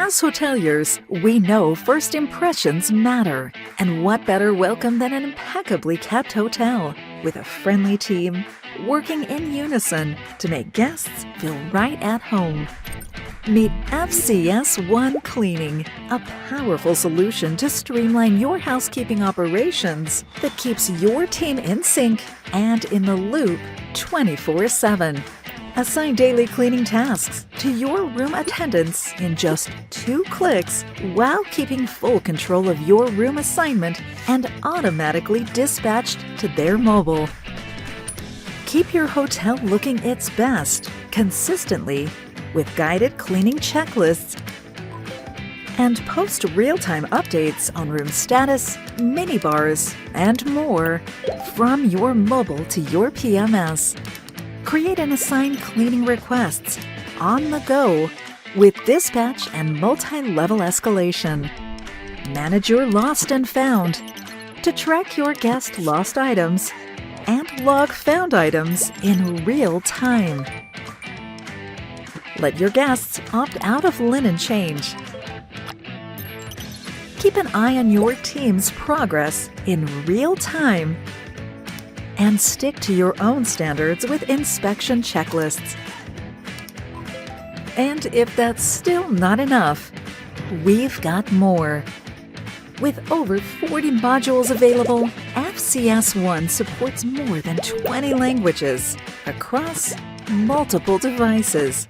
As hoteliers, we know first impressions matter. And what better welcome than an impeccably kept hotel with a friendly team working in unison to make guests feel right at home. Meet FCS1 Cleaning, a powerful solution to streamline your housekeeping operations that keeps your team in sync and in the loop 24/7. Assign daily cleaning tasks to your room attendants in just 2 clicks while keeping full control of your room assignment and automatically dispatched to their mobile. Keep your hotel looking its best consistently with guided cleaning checklists and post real-time updates on room status, minibars, and more from your mobile to your PMS. Create and assign cleaning requests on the go with dispatch and multi-level escalation. Manage your lost and found to track your guest lost items and log found items in real time. Let your guests opt out of linen change. Keep an eye on your team's progress in real time and stick to your own standards with inspection checklists. And if that's still not enough, we've got more. With over 40 modules available, FCS1 supports more than 20 languages across multiple devices.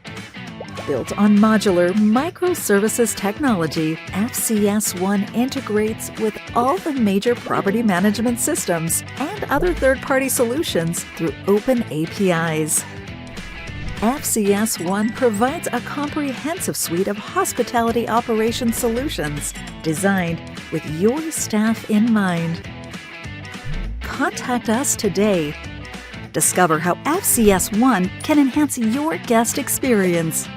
Built on modular microservices technology, FCS1 integrates with all the major property management systems and other third-party solutions through open APIs. FCS1 provides a comprehensive suite of hospitality operations solutions designed with your staff in mind. Contact us today. Discover how FCS1 can enhance your guest experience.